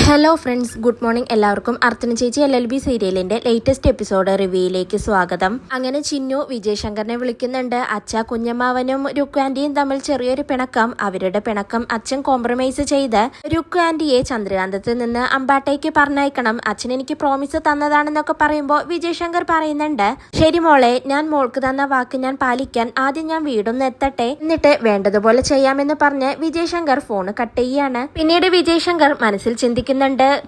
Hello friends, good morning. എല്ലാവർക്കും അർച്ചന ചേച്ചി LLB സീരിയലിന്റെ ലേറ്റസ്റ്റ് എപ്പിസോഡ് റിവ്യൂയിലേക്ക് സ്വാഗതം. അങ്ങനെ ചിന്നു വിജയ് ശങ്കറിനെ വിളിക്കുന്നുണ്ട്. അച്ഛ കുഞ്ഞമ്മാവനും രുക്കു ആന്റിയും തമ്മിൽ ചെറിയൊരു പിണക്കം. അവരുടെ പിണക്കം അച്ഛൻ കോംപ്രമൈസ് ചെയ്ത് രുക്കു ആന്റിയെ ചന്ദ്രകാന്തത്തിൽ നിന്ന് അമ്പാട്ടേക്ക് പറഞ്ഞയക്കണം, അച്ഛൻ എനിക്ക് പ്രോമിസ് തന്നതാണെന്നൊക്കെ പറയുമ്പോൾ വിജയ് ശങ്കർ പറയുന്നുണ്ട്, ശരി മോളെ, ഞാൻ മോൾക്ക് തന്ന വാക്ക് ഞാൻ പാലിക്കാൻ ആദ്യം ഞാൻ വീടൊന്ന് എത്തട്ടെ, എന്നിട്ട് വേണ്ടതുപോലെ ചെയ്യാമെന്ന് പറഞ്ഞ് വിജയ് ശങ്കർ ഫോൺ കട്ട് ചെയ്യാണ്. പിന്നീട് വിജയ് ശങ്കർ മനസ്സിൽ ചിന്തിക്കുന്നുണ്ട്,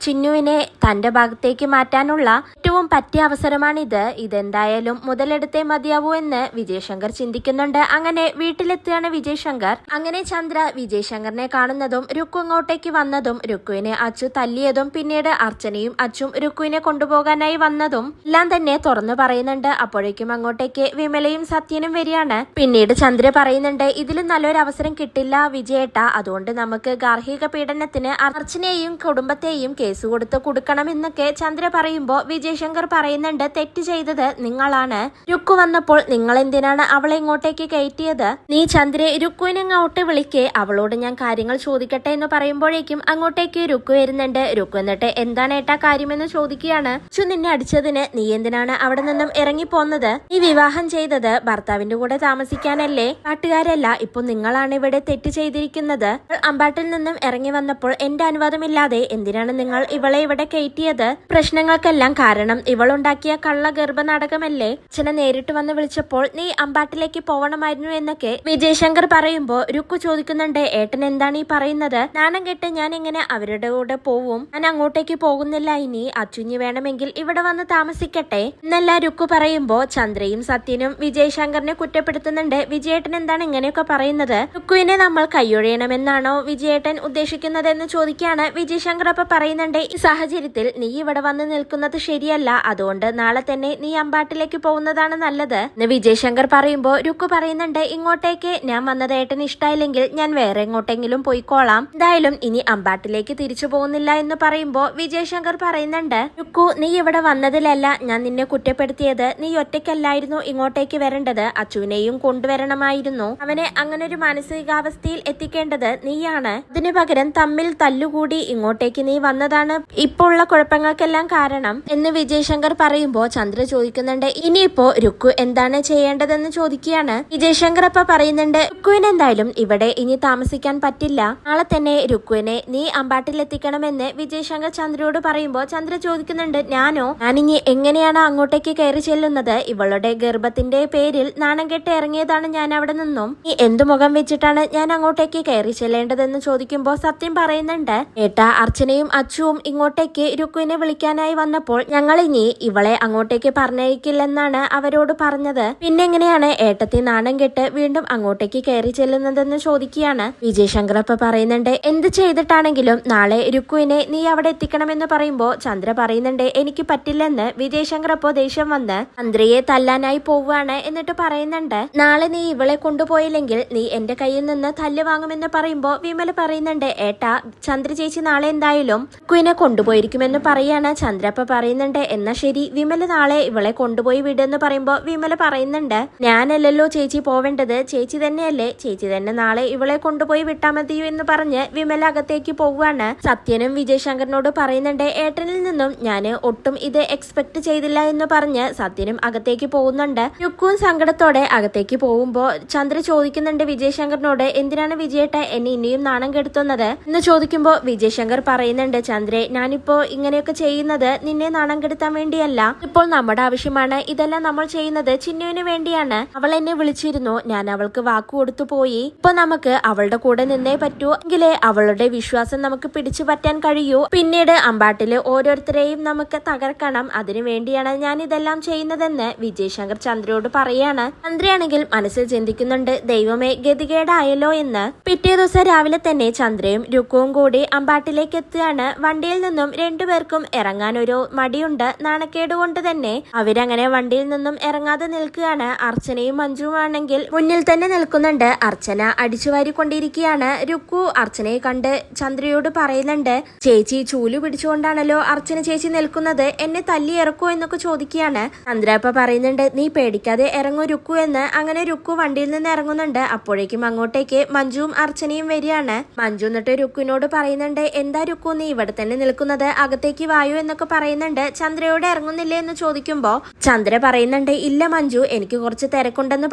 ചിന്നുവിനെ തന്റെ ഭാഗത്തേക്ക് മാറ്റാനുള്ള ഏറ്റവും പറ്റിയ അവസരമാണിത്, ഇതെന്തായാലും മുതലെടുത്തേ മതിയാവൂ എന്ന് വിജയ് ശങ്കർ ചിന്തിക്കുന്നുണ്ട്. അങ്ങനെ വീട്ടിലെത്തുകയാണ് വിജയ് ശങ്കർ. അങ്ങനെ ചന്ദ്ര വിജയ് ശങ്കറിനെ കാണുന്നതും രുക്കു അങ്ങോട്ടേക്ക് വന്നതും രുക്കുവിനെ അച്ചു തല്ലിയതും പിന്നീട് അർച്ചനയും അച്ചും രുക്കുവിനെ കൊണ്ടുപോകാനായി വന്നതും എല്ലാം തന്നെ തുറന്നു പറയുന്നുണ്ട്. അപ്പോഴേക്കും അങ്ങോട്ടേക്ക് വിമലയും സത്യനും വരികയാണ്. പിന്നീട് ചന്ദ്ര പറയുന്നുണ്ട്, ഇതിലും നല്ലൊരു അവസരം കിട്ടില്ല വിജയേട്ട, അതുകൊണ്ട് നമുക്ക് ഗാർഹിക പീഡനത്തിന് അർച്ചനയെയും കുടുംബത്തെയും കേസ് കൊടുത്ത് കൊടുക്കണമെന്നൊക്കെ ചന്ദ്ര പറയുമ്പോൾ വിജയ് ശങ്കർ പറയുന്നുണ്ട്, തെറ്റ് ചെയ്തത് നിങ്ങളാണ്. രുക്കു വന്നപ്പോൾ നിങ്ങൾ എന്തിനാണ് അവളെ ഇങ്ങോട്ടേക്ക് കയറ്റിയത്? നീ ചന്ദ്രയെ രുക്കുവിനെ അങ്ങോട്ട് വിളിക്കേ, അവളോട് ഞാൻ കാര്യങ്ങൾ ചോദിക്കട്ടെ എന്ന് പറയുമ്പോഴേക്കും അങ്ങോട്ടേക്ക് രുക്കു വരുന്നുണ്ട്. രുക്കു എന്നിട്ട് എന്താണ് ഏട്ടാ കാര്യമെന്ന് ചോദിക്കുകയാണ്. നിന്നെ അടിച്ചതിന് നീ എന്തിനാണ് അവിടെ നിന്നും ഇറങ്ങിപ്പോന്നത്? നീ വിവാഹം ചെയ്തത് ഭർത്താവിന്റെ കൂടെ താമസിക്കാനല്ലേ, പാട്ടുകാരല്ല. ഇപ്പൊ നിങ്ങളാണ് ഇവിടെ തെറ്റ് ചെയ്തിരിക്കുന്നത്. അമ്പാട്ടിൽ നിന്നും ഇറങ്ങി വന്നപ്പോൾ എന്റെ അനുവാദമില്ലാതെ എന്തിനാണ് നിങ്ങൾ ഇവളെ ഇവിടെ കയറ്റിയത്? പ്രശ്നങ്ങൾക്കെല്ലാം കാരണം ഇവളുണ്ടാക്കിയ കള്ള ഗർഭനാടകമല്ലേ? അച്ഛനെ നേരിട്ട് വന്ന് വിളിച്ചപ്പോൾ നീ അമ്പാട്ടിലേക്ക് പോവണമായിരുന്നു എന്നൊക്കെ വിജയ് ശങ്കർ പറയുമ്പോ രുക്കു ചോദിക്കുന്നുണ്ട്, ഏട്ടൻ എന്താണ് ഈ പറയുന്നത്? നാണം കെട്ട് ഞാൻ എങ്ങനെ അവരുടെ കൂടെ പോവും? ഞാൻ അങ്ങോട്ടേക്ക് പോകുന്നില്ല, ഇനി അച്ചുഞ്ഞി വേണമെങ്കിൽ ഇവിടെ വന്ന് താമസിക്കട്ടെ എന്നല്ല രുക്കു പറയുമ്പോ ചന്ദ്രയും സത്യനും വിജയ് ശങ്കറിനെ കുറ്റപ്പെടുത്തുന്നുണ്ട്. വിജയേട്ടൻ എന്താണ് ഇങ്ങനെയൊക്കെ പറയുന്നത്? രുക്കുവിനെ നമ്മൾ കൈയൊഴിയണമെന്നാണോ വിജയേട്ടൻ ഉദ്ദേശിക്കുന്നതെന്ന് ചോദിക്കുകയാണ്. വിജയ് ശങ്കർ അപ്പൊ പറയുന്നുണ്ട്, ഈ സാഹചര്യത്തിൽ നീ ഇവിടെ വന്ന് നിൽക്കുന്നത് ശരിയല്ല, അതുകൊണ്ട് നാളെ തന്നെ നീ അമ്പാട്ടിലേക്ക് പോകുന്നതാണ് നല്ലത് എന്ന് വിജയ് ശങ്കർ പറയുമ്പോ രുക്കു പറയുന്നുണ്ട്, ഇങ്ങോട്ടേക്ക് ഞാൻ വന്നത് ഏട്ടന് ഇഷ്ടായില്ലെങ്കിൽ ഞാൻ വേറെ എങ്ങോട്ടെങ്കിലും പോയിക്കോളാം, എന്തായാലും ഇനി അമ്പാട്ടിലേക്ക് തിരിച്ചു പോകുന്നില്ല എന്ന് പറയുമ്പോ വിജയ് ശങ്കർ പറയുന്നുണ്ട്, രുക്കു നീ ഇവിടെ വന്നതിലല്ല ഞാൻ നിന്നെ കുറ്റപ്പെടുത്തിയത്, നീ ഒറ്റയ്ക്കല്ലായിരുന്നു ഇങ്ങോട്ടേക്ക് വരേണ്ടത്, അച്ചുവിനെയും കൊണ്ടുവരണമായിരുന്നു, അവനെ അങ്ങനെ ഒരു മാനസികാവസ്ഥയിൽ എത്തിക്കേണ്ടത് നീയാണ്, അതിനു പകരം തമ്മിൽ തല്ലുകൂടി ഇങ്ങോട്ടേക്ക് നീ വന്നതാണ് ഇപ്പോൾ ഉള്ള കുഴപ്പങ്ങൾക്കെല്ലാം കാരണം എന്ന് വിജയ് ശങ്കർ പറയുമ്പോ ചന്ദ്ര ചോദിക്കുന്നുണ്ട്, ഇനിയിപ്പോ രുക്കു എന്താണ് ചെയ്യേണ്ടതെന്ന് ചോദിക്കുകയാണ്. വിജയ് ശങ്കർ അപ്പൊ പറയുന്നുണ്ട്, രുക്കുവിന് എന്തായാലും ഇവിടെ ഇനി താമസിക്കാൻ പറ്റില്ല, നാളെ തന്നെ രുക്കുവിനെ നീ അമ്പാട്ടിലെത്തിക്കണമെന്ന് വിജയ് ശങ്കർ ചന്ദ്രയോട് പറയുമ്പോ ചന്ദ്ര ചോദിക്കുന്നുണ്ട്, ഞാനിനി എങ്ങനെയാണ് അങ്ങോട്ടേക്ക് കയറി ചെല്ലുന്നത്? ഇവളുടെ ഗർഭത്തിന്റെ പേരിൽ നാണം കെട്ട് ഇറങ്ങിയതാണ് ഞാൻ അവിടെ നിന്നും, നീ എന്തു മുഖം വെച്ചിട്ടാണ് ഞാൻ അങ്ങോട്ടേക്ക് കയറി ചെല്ലേണ്ടതെന്ന് ചോദിക്കുമ്പോ സത്യം പറയുന്നുണ്ട്, ഏട്ടാ അർച്ചനയും അച്ചുവും ഇങ്ങോട്ടേക്ക് രുക്കുവിനെ വിളിക്കാനായി വന്നപ്പോൾ ഞങ്ങൾ ഇനി ഇവളെ അങ്ങോട്ടേക്ക് പറഞ്ഞയക്കില്ലെന്നാണ് അവരോട് പറഞ്ഞത്, പിന്നെ എങ്ങനെയാണ് ഏട്ടത്തി നാണം കെട്ട് വീണ്ടും അങ്ങോട്ടേക്ക് കയറി ചെല്ലുന്നതെന്ന് ചോദിക്കുകയാണ്. വിജയ് ശങ്കർ അപ്പൊ പറയുന്നുണ്ട്, എന്ത് ചെയ്തിട്ടാണെങ്കിലും നാളെ രുക്കുവിനെ നീ അവിടെ എത്തിക്കണമെന്ന് പറയുമ്പോ ചന്ദ്ര പറയുന്നുണ്ട്, എനിക്ക് പറ്റില്ലെന്ന്. വിജയ് ശങ്കർ അപ്പോ ദേഷ്യം വന്ന് ചന്ദ്രയെ തല്ലാനായി പോവുകയാണ്. എന്നിട്ട് പറയുന്നുണ്ട്, നാളെ നീ ഇവളെ കൊണ്ടുപോയില്ലെങ്കിൽ നീ എന്റെ കയ്യിൽ നിന്ന് തല്ല് വാങ്ങുമെന്ന് പറയുമ്പോ വിമല പറയുന്നുണ്ട്, ഏട്ടാ ചന്ദ്ര ചേച്ചി നാളെ എന്തായാലും രുക്കുവിനെ കൊണ്ടുപോയിരിക്കുമെന്ന് പറയാണ്. ചന്ദ്രപ്പ പറയുന്നുണ്ട്, എന്നാ ശരി വിമല നാളെ ഇവളെ കൊണ്ടുപോയി വിടുന്ന് പറയുമ്പോ വിമല പറയുന്നുണ്ട്, ഞാനല്ലല്ലോ ചേച്ചി പോവേണ്ടത്, ചേച്ചി തന്നെയല്ലേ, ചേച്ചി തന്നെ നാളെ ഇവളെ കൊണ്ടുപോയി വിട്ടാ മതിയോ എന്ന് പറഞ്ഞ് വിമല അകത്തേക്ക് പോവുകയാണ്. സത്യനും വിജയ് ശങ്കറിനോട് പറയുന്നുണ്ട്, ഏട്ടനിൽ നിന്നും ഞാന് ഒട്ടും ഇത് എക്സ്പെക്ട് ചെയ്തില്ല എന്ന് പറഞ്ഞ് സത്യനും അകത്തേക്ക് പോകുന്നുണ്ട്. രുക്കുവും സങ്കടത്തോടെ അകത്തേക്ക് പോകുമ്പോ ചന്ദ്ര ചോദിക്കുന്നുണ്ട് വിജയ് ശങ്കറിനോട്, എന്തിനാണ് വിജയേട്ട എന്നെ ഇനിയും നാണം കെടുത്തുന്നത് എന്ന് ചോദിക്കുമ്പോ വിജയ് ശങ്കർ പറയുന്നുണ്ട്, ചന്ദ്രേ ഞാനിപ്പോ ഇങ്ങനെയൊക്കെ ചെയ്യുന്നത് നിന്നെ നാണം കെടുത്താൻ വേണ്ടിയല്ല, ഇപ്പോൾ നമ്മുടെ ആവശ്യമാണ്, ഇതെല്ലാം നമ്മൾ ചെയ്യുന്നത് ചിന്നുവിന് വേണ്ടിയാണ്. അവൾ എന്നെ വിളിച്ചിരുന്നു, ഞാൻ അവൾക്ക് വാക്കു കൊടുത്തു പോയി, ഇപ്പൊ നമുക്ക് അവളുടെ കൂടെ നിന്നേ പറ്റൂ, എങ്കിലേ അവളുടെ വിശ്വാസം നമുക്ക് പിടിച്ചു പറ്റാൻ കഴിയൂ, പിന്നീട് അമ്പാട്ടില് ഓരോരുത്തരെയും നമുക്ക് തകർക്കണം, അതിനു വേണ്ടിയാണ് ഞാൻ ഇതെല്ലാം ചെയ്യുന്നതെന്ന് വിജയ് ശങ്കർ ചന്ദ്രയോട് പറയാണ്. ചന്ദ്രയാണെങ്കിൽ മനസ്സിൽ ചിന്തിക്കുന്നുണ്ട്, ദൈവമേ ഗതികേടായല്ലോ എന്ന്. പിറ്റേ ദിവസം രാവിലെ തന്നെ ചന്ദ്രയും രുക്കുവും കൂടി അമ്പാട്ടിലേക്ക് എത്തുകയാണ്. വണ്ടിയിൽ നിന്നും രണ്ടുപേർക്കും ഇറങ്ങാൻ ഒരു മടിയുണ്ട്. നാണക്കേട് കൊണ്ട് തന്നെ അവരങ്ങനെ വണ്ടിയിൽ നിന്നും ഇറങ്ങാതെ നിൽക്കുകയാണ്. അർച്ചനയും മഞ്ജുവാണെങ്കിൽ മുന്നിൽ തന്നെ നിൽക്കുന്നുണ്ട്. അർച്ചന അടിച്ചുവാരിക്കൊണ്ടിരിക്കുകയാണ്. രുക്കു അർച്ചനയെ കണ്ട് ചന്ദ്രയോട് പറയുന്നുണ്ട്, ചേച്ചി ചൂല് പിടിച്ചുകൊണ്ടാണല്ലോ അർച്ചന ചേച്ചി നിൽക്കുന്നത്, എന്നെ തല്ലി ഇറക്കോ എന്നൊക്കെ ചോദിക്കുകയാണ്. ചന്ദ്ര ഇപ്പൊ പറയുന്നുണ്ട്, നീ പേടിക്കാതെ ഇറങ്ങൂ രുക്കു എന്ന്. അങ്ങനെ രുക്കു വണ്ടിയിൽ നിന്ന് ഇറങ്ങുന്നുണ്ട്. അപ്പോഴേക്കും അങ്ങോട്ടേക്ക് മഞ്ജുവും അർച്ചനയും വരികയാണ്. മഞ്ജു എന്നിട്ട് രുക്കുവിനോട് പറയുന്നുണ്ട്, എന്താ രുക്കു നീ ഇവിടെ തന്നെ നിൽക്കുന്നത്, അകത്തേക്ക് വായു എന്നൊക്കെ പറയുന്നുണ്ട്. ചന്ദ്രയോട് ഇറങ്ങുന്നില്ലേ എന്ന് ചോദിക്കുമ്പോ ചന്ദ്ര പറയുന്നുണ്ട്, ഇല്ല മഞ്ജു, എനിക്ക് കുറച്ച് തിരക്കുണ്ടെന്ന്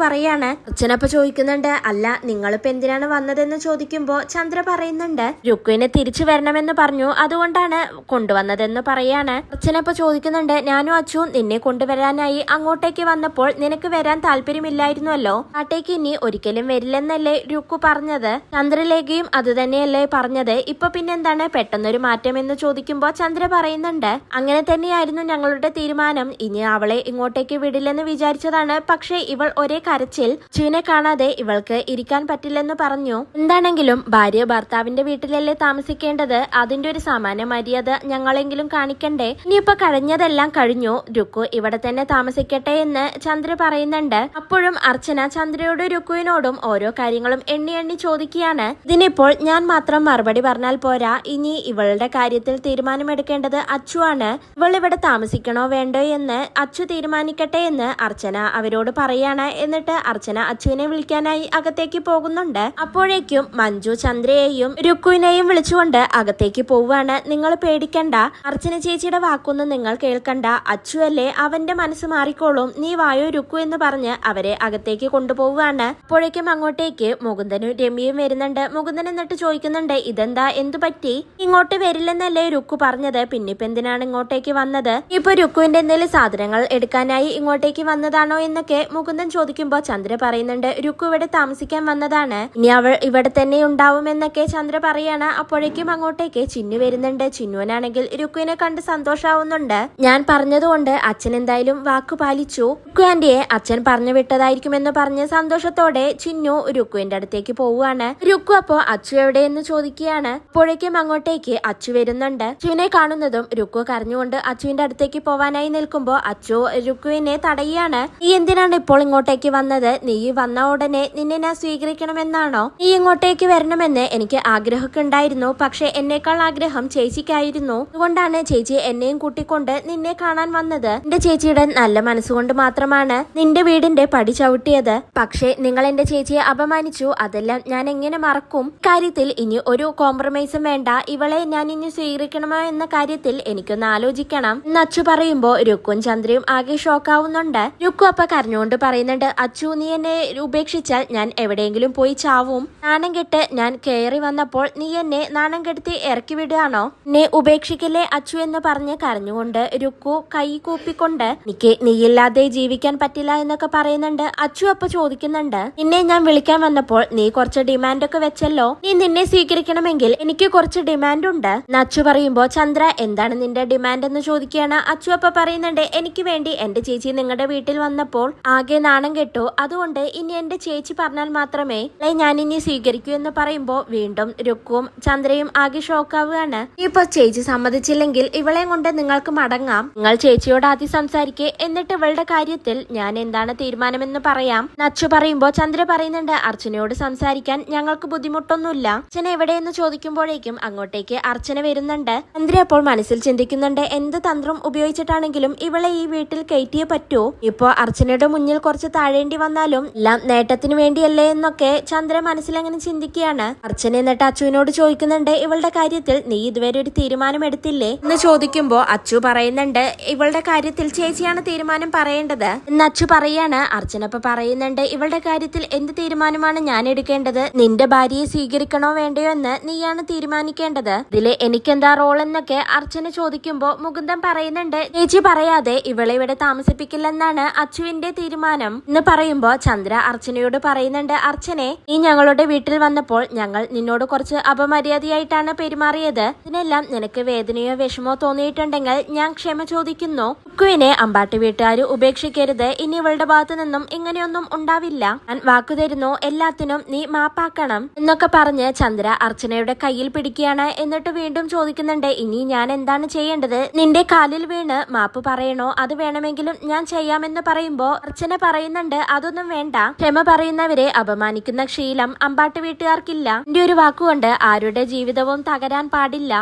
പറയാണ്. അർച്ചന ഇപ്പൊ ചോദിക്കുന്നുണ്ട്, അല്ല നിങ്ങളിപ്പോ എന്തിനാണ് വന്നതെന്ന് ചോദിക്കുമ്പോ ചന്ദ്ര പറയുന്നുണ്ട്, രുക്കുവിനെ തിരിച്ചു വരണമെന്ന് പറഞ്ഞു, അതുകൊണ്ടാണ് കൊണ്ടുവന്നതെന്ന് പറയാണ്. അർച്ചന ഇപ്പൊ ചോദിക്കുന്നുണ്ട്, ഞാനും അച്ചു നിന്നെ കൊണ്ടുവരാനായി അങ്ങോട്ടേക്ക് വന്നപ്പോൾ നിനക്ക് വരാൻ താല്പര്യമില്ലായിരുന്നുവല്ലോ, നാട്ടേക്ക് ഇനി ഒരിക്കലും വരില്ലെന്നല്ലേ രുക്കു പറഞ്ഞത്, ചന്ദ്രലേഖയും അത് തന്നെയല്ലേ പറഞ്ഞത്, ഇപ്പൊ പിന്നെന്താണ് പെട്ടെന്നൊരു മാറ്റം എന്ന് ചോദിക്കുമ്പോ ചന്ദ്ര പറയുന്നുണ്ട്, അങ്ങനെ തന്നെയായിരുന്നു ഞങ്ങളുടെ തീരുമാനം, ഇനി അവളെ ഇങ്ങോട്ടേക്ക് വിടില്ലെന്ന് വിചാരിച്ചതാണ്, പക്ഷേ ഇവൾ ഒരേ കരച്ചിൽ, അച്ചുവിനെ കാണാതെ ഇവൾക്ക് ഇരിക്കാൻ പറ്റില്ലെന്ന് പറഞ്ഞു. എന്താണെങ്കിലും ഭാര്യ ഭർത്താവിന്റെ വീട്ടിലല്ലേ താമസിക്കേണ്ടത്, അതിന്റെ ഒരു സാമാന്യ മര്യാദ ഞങ്ങളെങ്കിലും കാണിക്കണ്ടേ, ഇനിയിപ്പൊ കഴിഞ്ഞതെല്ലാം കഴിഞ്ഞു, രുക്കു ഇവിടെ തന്നെ താമസിക്കട്ടെ എന്ന് ചന്ദ്ര പറയുന്നുണ്ട്. അപ്പോഴും അർച്ചന ചന്ദ്രയോടും രുക്കുവിനോടും ഓരോ കാര്യങ്ങളും എണ്ണി എണ്ണി ചോദിക്കുകയാണ്. ഇതിനിപ്പോൾ ഞാൻ മാത്രം മറുപടി പറഞ്ഞാൽ പോരാ, ഇനി ഇവളുടെ കാര്യത്തിൽ തീരുമാനമെടുക്കേണ്ടത് അച്ചുവാണ്, ഇവൾ ഇവിടെ താമസിക്കണോ വേണ്ടോ എന്ന് അച്ചു തീരുമാനിക്കട്ടെ എന്ന് അർച്ചന അവരോട് പറയാണ്. എന്നിട്ട് അർച്ചന അച്ചുവിനെ വിളിക്കാനായി അകത്തേക്ക് പോകുന്നുണ്ട്. അപ്പോഴേക്കും മഞ്ജു ചന്ദ്രയെയും രുക്കുവിനെയും വിളിച്ചുകൊണ്ട് അകത്തേക്ക് പോവുകയാണ്. നിങ്ങൾ പേടിക്കണ്ട, അർച്ചന ചേച്ചിയുടെ വാക്കൊന്നും നിങ്ങൾ കേൾക്കണ്ട, അച്ചുവല്ലേ, അവന്റെ മനസ്സ് മാറിക്കോളും, നീ വായോ രുക്കു എന്ന് പറഞ്ഞ് അവരെ അകത്തേക്ക് കൊണ്ടുപോവുകയാണ്. അപ്പോഴേക്കും അങ്ങോട്ടേക്ക് മുകുന്ദനും രമ്യയും വരുന്നുണ്ട്. മുകുന്ദൻ എന്നിട്ട് ചോദിക്കുന്നുണ്ട്, ഇതെന്താ, എന്തു പറ്റി, ഇങ്ങോട്ട് വരില്ലെന്നല്ലേ രുക്കു പറഞ്ഞത്, പിന്നിപ്പോ എന്തിനാണ് ഇങ്ങോട്ടേക്ക് വന്നത്, ഇപ്പൊ രുക്കുവിന്റെ എന്തെങ്കിലും സാധനങ്ങൾ എടുക്കാനായി ഇങ്ങോട്ടേക്ക് വന്നതാണോ എന്നൊക്കെ മുകുന്ദൻ ചോദിക്കുമ്പോ ചന്ദ്ര പറയുന്നുണ്ട്, രുക്കു ഇവിടെ താമസിക്കാൻ വന്നതാണ്, ഇനി അവൾ ഇവിടെ തന്നെ ഉണ്ടാവുമെന്നൊക്കെ ചന്ദ്ര പറയാണ്. അപ്പോഴേക്കും അങ്ങോട്ടേക്ക് ചിന്നു വരുന്നുണ്ട്. ചിന്നുവിനാണെങ്കിൽ രുക്കുവിനെ കണ്ട് സന്തോഷാവുന്നുണ്ട്. ഞാൻ പറഞ്ഞതുകൊണ്ട് അച്ഛൻ എന്തായാലും വാക്കു പാലിച്ചു, രുക്കു ആന്റിയെ അച്ഛൻ പറഞ്ഞു വിട്ടതായിരിക്കുമെന്ന് പറഞ്ഞ് സന്തോഷത്തോടെ ചിന്നു രുക്കുവിന്റെ അടുത്തേക്ക് പോവുകയാണ്. രുക്കു അപ്പോ അച്ചു എവിടെയെന്ന് ചോദിക്കുകയാണ്. അപ്പോഴേക്കും അങ്ങോട്ടേക്ക് അച്ചു വരുന്നുണ്ട്. അച്ചുവിനെ കാണുന്നതും രുക്കു കരഞ്ഞുകൊണ്ട് അച്ചുവിന്റെ അടുത്തേക്ക് പോവാനായി നിൽക്കുമ്പോ അച്ചു രുക്കുവിനെ തടയുകയാണ്. നീ എന്തിനാണ് ഇപ്പോൾ ഇങ്ങോട്ടേക്ക് വന്നത്, നീ വന്ന ഉടനെ നിന്നെ ഞാൻ സ്വീകരിക്കണമെന്നാണോ, നീ ഇങ്ങോട്ടേക്ക് വരണമെന്ന് എനിക്ക് ആഗ്രഹമൊക്കെ ഉണ്ടായിരുന്നു, പക്ഷെ എന്നേക്കാൾ ആഗ്രഹം ചേച്ചിക്കായിരുന്നു, അതുകൊണ്ടാണ് ചേച്ചി എന്നെയും കൂട്ടിക്കൊണ്ട് നിന്നെ കാണാൻ വന്നത്, എന്റെ ചേച്ചിയുടെ നല്ല മനസ്സുകൊണ്ട് മാത്രമാണ് നിന്റെ വീടിന്റെ പടി ചവിട്ടിയത്, പക്ഷെ നിങ്ങൾ എന്റെ ചേച്ചിയെ അപമാനിച്ചു, അതെല്ലാം ഞാൻ എങ്ങനെ മറക്കും, കാര്യത്തിൽ ഇനി ഒരു കോംപ്രമൈസും വേണ്ട, ഇവളെ ഞാൻ ഇനി സ്വീകരിക്കണമോ എന്ന കാര്യത്തിൽ എനിക്കൊന്ന് ആലോചിക്കണം എന്ന് അച്ചു പറയുമ്പോ രുക്കും ചന്ദ്രയും ആകെ ഷോക്കാവുന്നുണ്ട്. രുക്കു അപ്പൊ കരഞ്ഞുകൊണ്ട് പറയുന്നുണ്ട്, അച്ചു നീ എന്നെ ഉപേക്ഷിച്ചാൽ ഞാൻ എവിടെയെങ്കിലും പോയി ചാവും, നാണം കെട്ട് ഞാൻ കയറി വന്നപ്പോൾ നീ എന്നെ നാണം കെടുത്തി ഇറക്കി വിടുകയാണോ, എന്നെ ഉപേക്ഷിക്കല്ലേ അച്ചു എന്ന് പറഞ്ഞ് കരഞ്ഞുകൊണ്ട് രുക്കു കൈ കൂപ്പിക്കൊണ്ട് എനിക്ക് നീയില്ലാതെ ജീവിക്കാൻ പറ്റില്ല എന്നൊക്കെ പറയുന്നുണ്ട്. അച്ചു അപ്പൊ ചോദിക്കുന്നുണ്ട്, നിന്നെ ഞാൻ വിളിക്കാൻ വന്നപ്പോൾ നീ കുറച്ച് ഡിമാൻഡൊക്കെ വെച്ചല്ലോ, നീ നിന്നെ സ്വീകരിക്കണമെങ്കിൽ എനിക്ക് കുറച്ച് ഡിമാൻഡ് ഉണ്ട്. അച്ചു പറയുമ്പോ ചന്ദ്ര എന്താണ് നിന്റെ ഡിമാൻഡ് എന്ന് ചോദിക്കുകയാണ്. അച്ചു അപ്പൊ പറയുന്നുണ്ട്, എനിക്ക് വേണ്ടി എന്റെ ചേച്ചി നിങ്ങളുടെ വീട്ടിൽ വന്നപ്പോൾ ആകെ നാണം കെട്ടു, അതുകൊണ്ട് ഇനി എന്റെ ചേച്ചി പറഞ്ഞാൽ മാത്രമേ ഞാൻ ഇനി സ്വീകരിക്കൂ എന്ന് പറയുമ്പോ വീണ്ടും രുക്കുവും ചന്ദ്രയും ആകെ ഷോക്കാവുകയാണ്. ഇപ്പൊ ചേച്ചി സമ്മതിച്ചില്ലെങ്കിൽ ഇവളെ കൊണ്ട് നിങ്ങൾക്ക് മടങ്ങാം, നിങ്ങൾ ചേച്ചിയോട് ആദ്യം സംസാരിക്കേ, എന്നിട്ട് ഇവളുടെ കാര്യത്തിൽ ഞാൻ എന്താണ് തീരുമാനമെന്ന് പറയാം. അച്ചു പറയുമ്പോ ചന്ദ്ര പറയുന്നുണ്ട്, അർച്ചനയോട് സംസാരിക്കാൻ ഞങ്ങൾക്ക് ബുദ്ധിമുട്ടൊന്നുമില്ല, അർച്ചന എവിടെയെന്ന് ചോദിക്കുമ്പോഴേക്കും അങ്ങോട്ടേക്ക് അർച്ചന വരുന്നുണ്ട്. ചന്ദ്ര അപ്പോൾ മനസ്സിൽ ചിന്തിക്കുന്നുണ്ട്, എന്ത് തന്ത്രം ഉപയോഗിച്ചിട്ടാണെങ്കിലും ഇവളെ ഈ വീട്ടിൽ കയറ്റിയേ പറ്റൂ, ഇപ്പോ അർച്ചനയുടെ മുന്നിൽ കുറച്ച് താഴേണ്ടി വന്നാലും എല്ലാം നേട്ടത്തിന് വേണ്ടിയല്ലേ എന്നൊക്കെ ചന്ദ്ര മനസ്സിൽ അങ്ങനെ ചിന്തിക്കുകയാണ്. അർച്ചന എന്നിട്ട് അച്ചുവിനോട് ചോദിക്കുന്നുണ്ട്, ഇവളുടെ കാര്യത്തിൽ നീ ഇതുവരെ ഒരു തീരുമാനം എടുത്തില്ലേ എന്ന് ചോദിക്കുമ്പോ അച്ചു പറയുന്നുണ്ട്, ഇവളുടെ കാര്യത്തിൽ ചേച്ചിയാണ് തീരുമാനം പറയേണ്ടത് എന്ന് അച്ചു പറയാണ്. അർച്ചന ഇപ്പൊ പറയുന്നുണ്ട്, ഇവളുടെ കാര്യത്തിൽ എന്ത് തീരുമാനമാണ് ഞാൻ എടുക്കേണ്ടത്, നിന്റെ ഭാര്യയെ സ്വീകരിക്കണോ വേണ്ടയോ എന്ന് നീയാണ് തീരുമാനിക്കേണ്ടത്, ഇതില് എനിക്കെന്താ റോൾ എന്നൊക്കെ അർച്ചന ചോദിക്കുമ്പോ മുകുന്ദൻ പറയുന്നുണ്ട്, ചേച്ചി പറയാതെ ഇവളെ ഇവിടെ താമസിപ്പിക്കില്ലെന്നാണ് അച്ചുവിന്റെ തീരുമാനം എന്ന് പറയുമ്പോ ചന്ദ്ര അർച്ചനയോട് പറയുന്നുണ്ട്, അർച്ചനെ നീ ഞങ്ങളുടെ വീട്ടിൽ വന്നപ്പോൾ ഞങ്ങൾ നിന്നോട് കുറച്ച് അപമര്യാദയായിട്ടാണ് പെരുമാറിയത്, ഇതിനെല്ലാം നിനക്ക് വേദനയോ വിഷമോ തോന്നിയിട്ടുണ്ടെങ്കിൽ ഞാൻ ക്ഷമ ചോദിക്കുന്നു, രുക്കുവിനെ അമ്പാട്ട് വീട്ടുകാർ ഉപേക്ഷിക്കരുത്. ഇനി ഇവളുടെ ഭാഗത്തു നിന്നും ഇങ്ങനെയൊന്നും ഉണ്ടാവില്ല. ഞാൻ വാക്കു തരുന്നു, എല്ലാത്തിനും നീ മാപ്പാക്കണം എന്നൊക്കെ പറഞ്ഞ് ചന്ദ്ര അർച്ചനയുടെ കയ്യിൽ പിടിക്കുകയാണ്. എന്നിട്ട് വീണ്ടും ചോദിക്കുന്നുണ്ട്, ഇനി ഞാൻ എന്താണ് ചെയ്യേണ്ടത്? നിന്റെ കാലിൽ വീണ് മാപ്പ് പറയണോ? അത് വേണമെങ്കിലും ഞാൻ ചെയ്യാമെന്ന് പറയുമ്പോ അർച്ചന പറയുന്നുണ്ട്, അതൊന്നും വേണ്ട. ക്ഷമ പറയുന്നവരെ അപമാനിക്കുന്ന ശീലം അമ്പാട്ട് വീട്ടുകാർക്കില്ല. എന്റെ ഒരു വാക്കുകൊണ്ട് ആരുടെ ജീവിതവും തകരാൻ പാടില്ല.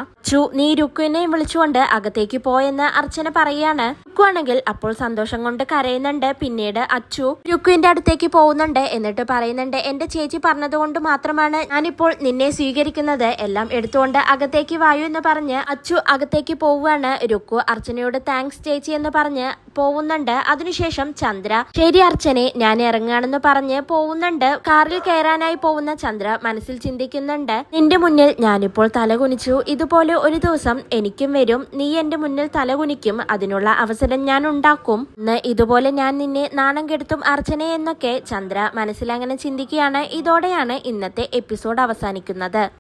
നീ രുക്കുവിനെയും വിളിച്ചുകൊണ്ട് അകത്തേക്ക് പോയെന്ന് അർച്ചന പറയാണ്. രുക്കുവാണെങ്കിൽ അപ്പോൾ സന്തോഷം കൊണ്ട് കരയുന്നുണ്ട്. പിന്നീട് അച്ചു രുക്കുവിന്റെ അടുത്തേക്ക് പോകുന്നുണ്ട്. എന്നിട്ട് പറയുന്നുണ്ട്, എന്റെ ചേച്ചി പറഞ്ഞതുകൊണ്ട് മാത്രമാണ് ഞാനിപ്പോൾ നിന്നെ സ്വീകരിക്കുന്നത്. എല്ലാം എടുത്തുകൊണ്ട് അകത്തേക്ക് വായു എന്ന് പറഞ്ഞ് അച്ചു അകത്തേക്ക് പോവുകയാണ്. രുക്കു അർച്ചനയോട് താങ്ക്സ് ചേച്ചി എന്ന് പറഞ്ഞ് പോകുന്നുണ്ട്. അതിനുശേഷം ചന്ദ്ര, ശരി അർച്ചനെ, ഞാൻ ഇറങ്ങാണെന്ന് പറഞ്ഞ് പോകുന്നുണ്ട്. കാറിൽ കയറാനായി പോകുന്ന ചന്ദ്ര മനസ്സിൽ ചിന്തിക്കുന്നുണ്ട്, നിന്റെ മുന്നിൽ ഞാനിപ്പോൾ തലകുനിച്ചു, ഇതുപോലെ ഒരു ദിവസം എനിക്കും വരും. നീ എന്റെ മുന്നിൽ തലകുനിക്കും, അതിനുള്ള അവസരം ഞാൻ ഉണ്ടാക്കും. ഇതുപോലെ ഞാൻ നിന്നെ നാണം കെടുത്തും അർച്ചനെ എന്നൊക്കെ ചന്ദ്ര മനസ്സിൽ അങ്ങനെ ചിന്തിക്കുകയാണ്. ഇതോടെയാണ് ഇന്നത്തെ എപ്പിസോഡ് അവസാനിക്കുന്നത്.